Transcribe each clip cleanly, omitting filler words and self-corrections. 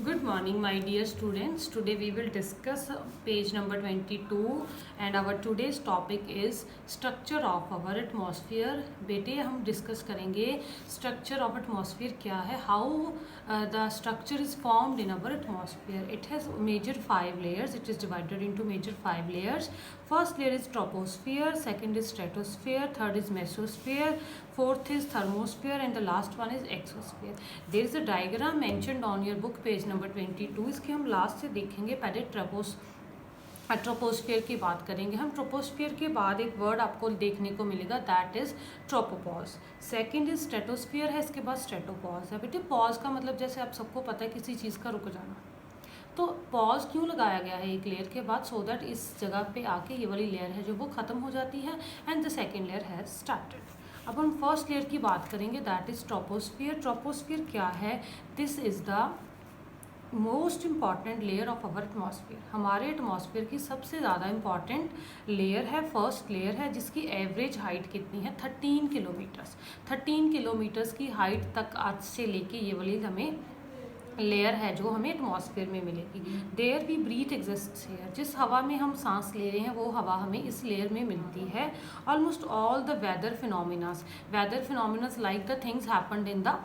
Good morning, my dear students. Today we will discuss page number 22 and our today's topic is structure of our atmosphere. बेटे हम discuss करेंगे structure of atmosphere क्या है, how the structure is formed in our atmosphere. It has major 5 layers. It is divided into major 5 layers. First layer is troposphere, second is stratosphere, third is mesosphere, fourth is thermosphere and the last one is exosphere. There is a diagram mentioned on your book page number 22. इसके हम last से देखेंगे. पहले troposphere की बात करेंगे हम. Troposphere के बाद एक वर्ड आपको देखने को मिलेगा, that is tropopause. Second is stratosphere है, इसके बाद स्ट्रेटोपॉज है. बेटे पॉज का मतलब जैसे आप सबको पता है किसी चीज़ का रुक जाना. तो पॉज क्यों लगाया गया है एक लेयर के बाद, सो दैट इस जगह पे आके ये वाली लेयर है जो वो ख़त्म हो जाती है and the second layer has started. अब हम फर्स्ट लेयर की बात करेंगे, दैट इज ट्रोपोस्फियर. ट्रोपोस्फियर क्या है? This is the most important layer of our atmosphere. हमारे एटमॉस्फेयर की सबसे ज़्यादा इम्पॉर्टेंट लेयर है, फर्स्ट लेयर है, जिसकी एवरेज हाइट कितनी है? 13 किलोमीटर्स. 13 किलोमीटर्स की हाइट तक आज से लेके ये वाली हमें लेयर है जो हमें एटमॉस्फेयर में मिलेगी. There we breathe exist here. जिस हवा में हम सांस ले रहे हैं वो हवा हमें इस लेयर में मिलती है. Almost all the weather phenomenas like the things happened in the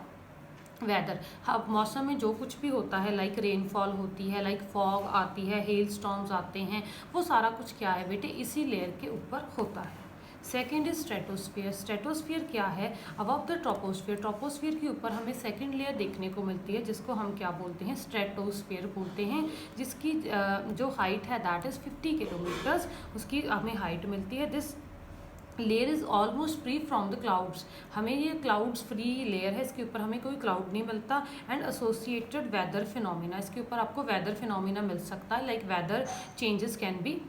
weather. अब मौसम में जो कुछ भी होता है, लाइक रेनफॉल होती है, लाइक फॉग आती है, हेल स्टॉर्म्स आते हैं, वो सारा कुछ क्या है बेटे? इसी लेयर के ऊपर होता है. Second is stratosphere. स्ट्रेटोस्फियर क्या है? Above the troposphere. ट्रोपोस्फियर के ऊपर हमें सेकेंड लेयर देखने को मिलती है जिसको हम क्या बोलते हैं? स्ट्रेटोस्फियर बोलते हैं, जिसकी जो हाइट है दैट इज़ 50 किलोमीटर्स. उसकी हमें हाइट मिलती है. This layer is almost free from the clouds. हमें ये क्लाउड्स फ्री लेयर है, इसके ऊपर हमें कोई क्लाउड नहीं मिलता. And associated weather phenomena. इसके ऊपर आपको वेदर फिनोमिना मिल सकता है, like weather changes can be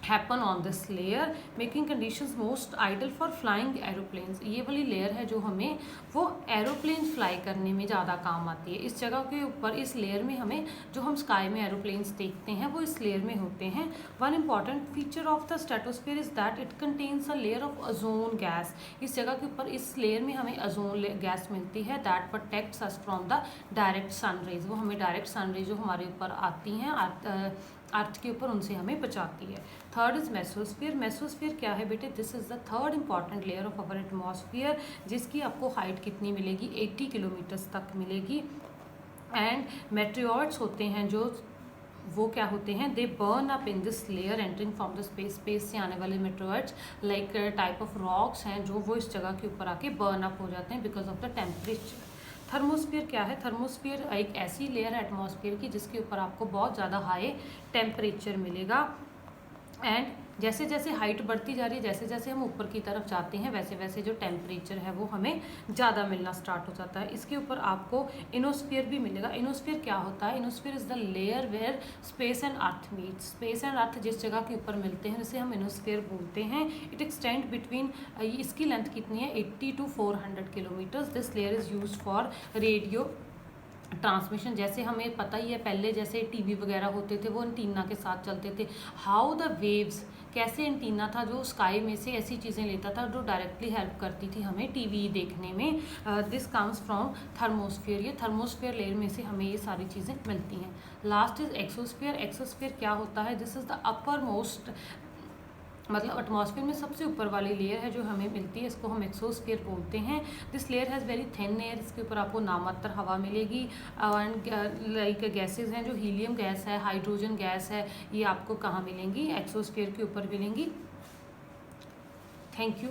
happen on this layer, making conditions most ideal for flying aeroplanes. ये वाली लेयर है जो हमें वो एरोप्लेन फ्लाई करने में ज़्यादा काम आती है. इस जगह के ऊपर इस लेयर में हमें जो हम स्काई में एरोप्लेन्स देखते हैं वो इस लेयर में होते हैं. One important feature of the stratosphere is that it contains a layer of ozone gas. इस जगह के ऊपर इस लेयर में हमें ओजोन गैस मिलती है that protects us from the direct sun rays. वो हमें डायरेक्ट सन रेज जो हमारे ऊपर आती हैं अर्थ के ऊपर, उनसे हमें बचाती है. Third is mesosphere. मेसोस्फीयर क्या है बेटे? This is the third important layer of our atmosphere, जिसकी आपको हाइट कितनी मिलेगी? 80 किलोमीटर्स तक मिलेगी. एंड मेटेओर्स होते हैं जो वो क्या होते हैं? दे burn up in this layer entering from the space. Space से आने वाले मेटेओर्स लाइक टाइप ऑफ रॉक्स हैं जो वो इस जगह के ऊपर आके बर्न अप हो जाते हैं because of the temperature. Thermosphere क्या है? थर्मोस्फीयर एक ऐसी लेयर है एटमॉस्फेयर की जिसके ऊपर आपको बहुत ज़्यादा हाई टेम्परेचर मिलेगा. एंड जैसे जैसे हाइट बढ़ती जा रही है, जैसे जैसे हम ऊपर की तरफ जाते हैं, वैसे वैसे जो टेम्परेचर है वो हमें ज़्यादा मिलना स्टार्ट हो जाता है. इसके ऊपर आपको इनोस्फीयर भी मिलेगा. इनोस्फीयर क्या होता है? Ionosphere is the layer where space and earth meet. Space and earth जिस जगह के ऊपर मिलते हैं उसे हम इनोस्फीयर बोलते हैं. इट एक्सटेंड बिटवीन, इसकी लेंथ कितनी है? 80 to 400 kilometres. This layer is use for radio transmission. जैसे हमें पता ही है पहले जैसे टीवी वगैरह होते थे वो एंटीना के साथ चलते थे. हाउ द वेव्स, कैसे एंटीना था जो स्काई में से ऐसी चीज़ें लेता था जो डायरेक्टली हेल्प करती थी हमें टीवी देखने में. This comes from thermosphere. ये थर्मोस्फीयर लेयर में से हमें ये सारी चीज़ें मिलती हैं. Last is exosphere. एक्सोस्फीयर क्या होता है? This is the upper most, मतलब एटमॉस्फेयर में सबसे ऊपर वाली लेयर है जो हमें मिलती है, इसको हम एक्सोस्फीयर बोलते हैं. This layer has very thin air. इसके ऊपर आपको नामात्र हवा मिलेगी. एंड लाइक गैसेज हैं जो हीलियम गैस है, हाइड्रोजन गैस है, ये आपको कहाँ मिलेंगी? एक्सोस्फीयर के ऊपर मिलेंगी. Thank you.